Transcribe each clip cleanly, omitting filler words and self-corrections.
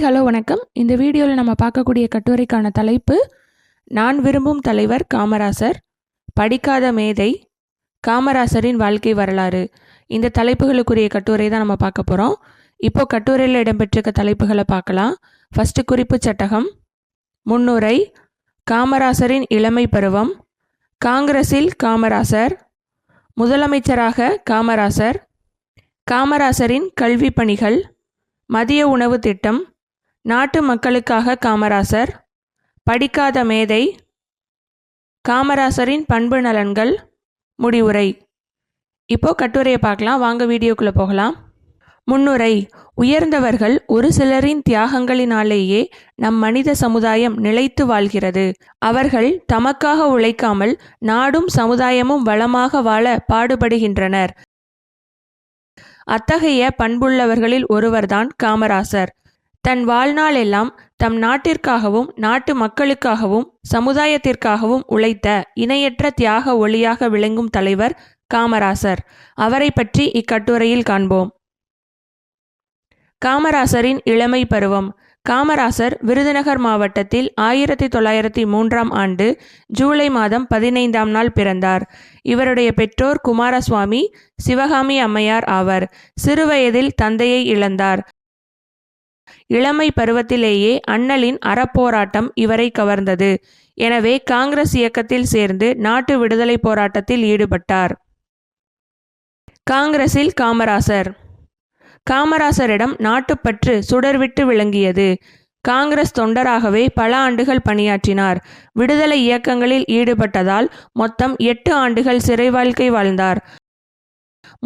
Hello வணக்கம். இந்த வீடியோவில் நம்ம பார்க்கக்கூடிய கட்டுரைக்கான தலைப்பு நான் விரும்பும் தலைவர் காமராசர், படிக்காத மேதை, காமராசரின் வாழ்க்கை வரலாறு. இந்த தலைப்புகளுக்குரிய கட்டுரை தான் நம்ம பார்க்க போகிறோம். இப்போ கட்டுரையில் இடம்பெற்றிருக்க தலைப்புகளை பார்க்கலாம். ஃபஸ்ட்டு குறிப்பு சட்டகம், முன்னுரை, காமராசரின் இளமை பருவம், காங்கிரஸில் காமராசர், முதலமைச்சராக காமராசர், காமராசரின் கல்வி பணிகள், மதிய உணவு திட்டம், நாட்டு மக்களுக்காக காமராசர், படிக்காத மேதை, காமராசரின் பண்பு நலன்கள், முடிவுரை. இப்போ கட்டுரையை பார்க்கலாம். வாங்க வீடியோக்குள்ளே போகலாம். முன்னுரை. உயர்ந்தவர்கள் ஒரு சிலரின் தியாகங்களினாலேயே நம் மனித சமுதாயம் நிலைத்து வாழ்கிறது. அவர்கள் தமக்காக உழைக்காமல் நாடும் சமுதாயமும் வளமாக வாழ பாடுபடுகின்றனர். அத்தகைய பண்புள்ளவர்களில் ஒருவர்தான் காமராசர். தன் வாழ்நாள் எல்லாம் தம் நாட்டிற்காகவும் நாட்டு மக்களுக்காகவும் சமுதாயத்திற்காகவும் உழைத்த இணையற்ற தியாக ஒளியாக விளங்கும் தலைவர் காமராசர். அவரை பற்றி இக்கட்டுரையில் காண்போம். காமராசரின் இளமை பருவம். காமராசர் விருதுநகர் மாவட்டத்தில் 1903ஆம் ஆண்டு ஜூலை மாதம் 15ஆம் நாள் பிறந்தார். இவருடைய பெற்றோர் குமாரசுவாமி, சிவகாமி அம்மையார் ஆவர். சிறுவயதில் தந்தையை இழந்தார். இளமை பருவத்திலேயே அண்ணலின் அறப்போராட்டம் இவரை கவர்ந்தது. எனவே காங்கிரஸ் இயக்கத்தில் சேர்ந்து நாட்டு விடுதலை போராட்டத்தில் ஈடுபட்டார். காங்கிரஸில் காமராசர். காமராசரிடம் நாட்டுப்பற்று சுடர்விட்டு விளங்கியது. காங்கிரஸ் தொண்டராகவே பல ஆண்டுகள் பணியாற்றினார். விடுதலை இயக்கங்களில் ஈடுபட்டதால் மொத்தம் 8 ஆண்டுகள் சிறை வாழ்க்கை வாழ்ந்தார்.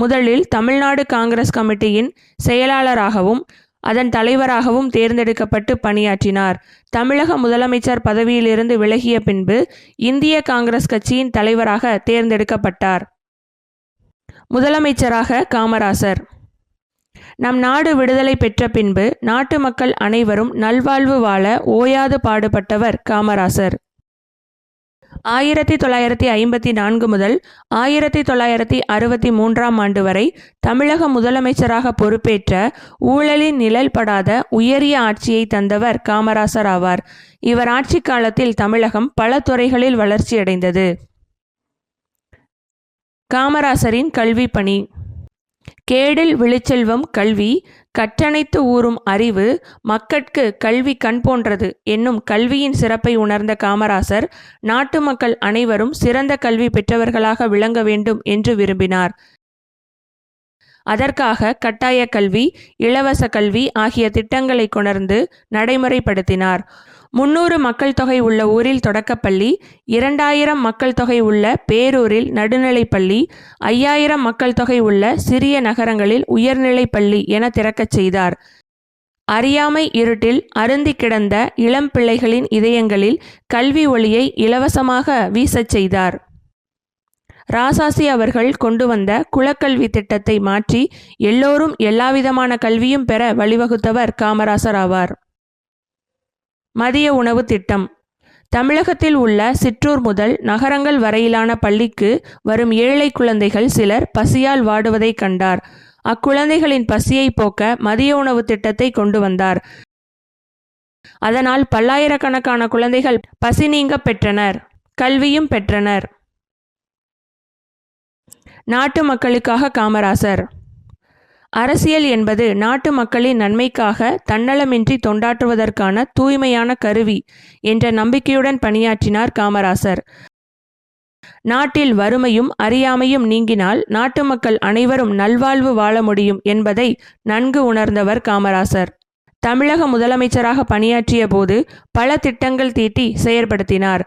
முதலில் தமிழ்நாடு காங்கிரஸ் கமிட்டியின் செயலாளராகவும் அதன் தலைவராகவும் தேர்ந்தெடுக்கப்பட்டு பணியாற்றினார். தமிழக முதலமைச்சர் பதவியிலிருந்து விலகிய பின்பு இந்திய காங்கிரஸ் கட்சியின் தலைவராக தேர்ந்தெடுக்கப்பட்டார். முதலமைச்சராக காமராசர். நம் நாடு விடுதலை பெற்ற பின்பு நாட்டு மக்கள் அனைவரும் நல்வாழ்வு வாழ ஓயாது பாடுபட்டவர் காமராசர். 1954 முதல் 1963ஆம் ஆண்டு வரை தமிழக முதலமைச்சராக பொறுப்பேற்ற ஊழலின் நிழல் படாத உயரிய ஆட்சியை தந்தவர் காமராசர் ஆவார். இவர் ஆட்சி காலத்தில் தமிழகம் பல துறைகளில் வளர்ச்சியடைந்தது. காமராசரின் கல்வி பணி. கேடில் விழுச்செல்வம் கல்வி, கற்றனைத்து ஊறும் அறிவு, மக்கட்கு கல்வி கண் போன்றது என்னும் கல்வியின் சிறப்பை உணர்ந்த காமராசர் நாட்டு மக்கள் அனைவரும் சிறந்த கல்வி பெற்றவர்களாக விளங்க வேண்டும் என்று விரும்பினார். அதற்காக கட்டாய கல்வி, இலவச கல்வி ஆகிய திட்டங்களை கொணர்ந்து நடைமுறைப்படுத்தினார். 300 மக்கள் தொகை உள்ள ஊரில் தொடக்கப்பள்ளி, 2000 மக்கள் தொகை உள்ள பேரூரில் நடுநிலைப்பள்ளி, 5000 மக்கள் தொகை உள்ள சிறிய நகரங்களில் உயர்நிலைப்பள்ளி என திறக்கச் செய்தார். அறியாமை இருட்டில் அருந்தி கிடந்த இளம் பிள்ளைகளின் இதயங்களில் கல்வி ஒளியை இலவசமாக வீசச் செய்தார். ராசாசி அவர்கள் கொண்டு வந்த குலக்கல்வி திட்டத்தை மாற்றி எல்லோரும் எல்லாவிதமான கல்வியும் பெற வழிவகுத்தவர் காமராசர் ஆவார். மதிய உணவு திட்டம். தமிழகத்தில் உள்ள சிற்றூர் முதல் நகரங்கள் வரையிலான பள்ளிக்கு வரும் ஏழை குழந்தைகள் சிலர் பசியால் வாடுவதை கண்டார். அக்குழந்தைகளின் பசியை போக்க மதிய உணவு திட்டத்தை கொண்டு வந்தார். அதனால் பல்லாயிரக்கணக்கான குழந்தைகள் பசி நீங்க பெற்றனர், கல்வியும் பெற்றனர். நாட்டு மக்களுக்காக காமராசர். அரசியல் என்பது நாட்டு மக்களின் நன்மைக்காக தன்னலமின்றி தொண்டாற்றுவதற்கான தூய்மையான கருவி என்ற நம்பிக்கையுடன் பணியாற்றினார் காமராசர். நாட்டில் வறுமையும் அறியாமையும் நீங்கினால் நாட்டு மக்கள் அனைவரும் நல்வாழ்வு வாழ முடியும் என்பதை நன்கு உணர்ந்தவர் காமராசர். தமிழக முதலமைச்சராக பணியாற்றிய போது பல திட்டங்கள் தீட்டி செயற்படுத்தினார்.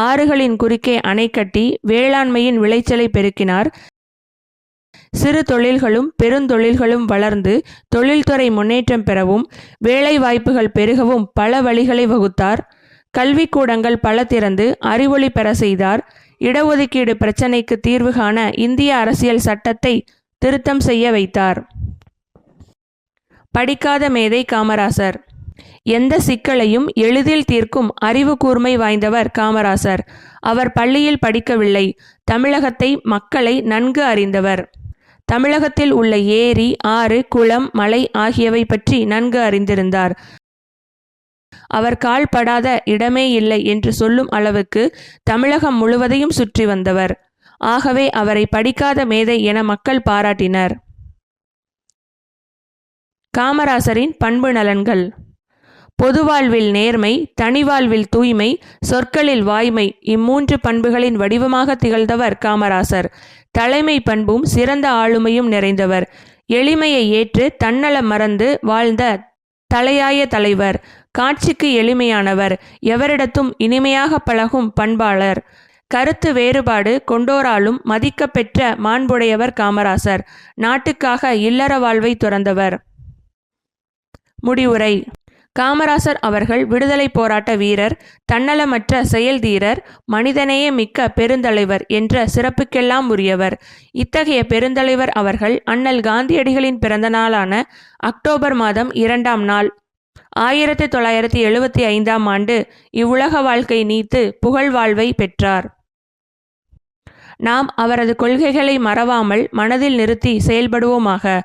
ஆறுகளின் குறுக்கே அணை கட்டி வேளாண்மையின் விளைச்சலை பெருக்கினார். சிறு தொழில்களும் பெருந்தொழில்களும் வளர்ந்து தொழில்துறை முன்னேற்றம் பெறவும் வேலை வாய்ப்புகள் பெருகவும் பல வழிகளை வகுத்தார். கல்விக்கூடங்கள் பல திறந்து அறிவொளி பெற செய்தார். இடஒதுக்கீடு பிரச்சினைக்கு தீர்வு காண இந்திய அரசியல் சட்டத்தை திருத்தம் செய்ய வைத்தார். படிக்காத மேதை காமராசர். எந்த சிக்கலையும் எளிதில் தீர்க்கும் அறிவு கூர்மை வாய்ந்தவர் காமராசர். அவர் பள்ளியில் படிக்கவில்லை. தமிழகத்தை, மக்களை நன்கு அறிந்தவர். தமிழகத்தில் உள்ள ஏரி, ஆறு, குளம், மலை ஆகியவை பற்றி நன்கு அறிந்திருந்தார். அவர் கால் படாத இடமே இல்லை என்று சொல்லும் அளவுக்கு தமிழகம் முழுவதையும் சுற்றி வந்தவர். ஆகவே அவரை படிக்காத மேதை என மக்கள் பாராட்டினர். காமராசரின் பண்பு நலன்கள். பொது வாழ்வில் நேர்மை, தனி வாழ்வில் தூய்மை, சொற்களில் வாய்மை, இம்மூன்று பண்புகளின் வடிவமாக திகழ்ந்தவர் காமராசர். தலைமை பண்பும் சிறந்த ஆளுமையும் நிறைந்தவர். எளிமையை ஏற்று தன்னலம் மறந்து வாழ்ந்த தலையாய தலைவர். காட்சிக்கு எளிமையானவர். எவரிடத்தும் இனிமையாக பழகும் பண்பாளர். கருத்து வேறுபாடு கொண்டோராலும் மதிக்கப்பெற்ற மாண்புடையவர் காமராசர். நாட்டுக்காக இல்லற வாழ்வை துறந்தவர். முடிவுரை. காமராசர் அவர்கள் விடுதலை போராட்ட வீரர், தன்னலமற்ற செயல்தீரர், மனிதநேய மிக்க பெருந்தலைவர் என்ற சிறப்புக்கெல்லாம் உரியவர். இத்தகைய பெருந்தலைவர் அவர்கள் அண்ணல் காந்தியடிகளின் பிறந்த நாளான அக்டோபர் மாதம் 2ஆம் நாள் 1975ஆம் ஆண்டு இவ்வுலக வாழ்க்கை நீத்து புகழ்வாழ்வை பெற்றார். நாம் அவரது கொள்கைகளை மறவாமல் மனதில் நிறுத்தி செயல்படுவோமாக.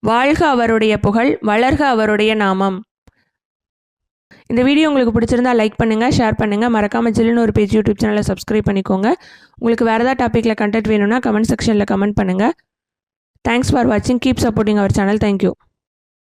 வாழ்க அவருடைய புகழ், வளர்க அவருடைய நாமம். இந்த வீடியோ உங்களுக்கு பிடிச்சிருந்தா லைக் பண்ணுங்கள், ஷேர் பண்ணுங்கள். மறக்காமல் ஜில்லுன்னு ஒரு பேஜ் யூடியூப் சேனலை சப்ஸ்கிரைப் பண்ணிக்கோங்க. உங்களுக்கு வேறு ஏதாவது டாப்பிக்கில் கண்டென்ட் வேணும்னா கமெண்ட் செக்ஷனில் கமெண்ட் பண்ணுங்கள். தேங்க்ஸ் ஃபார் வாட்சிங். Keep supporting our channel. Thank you.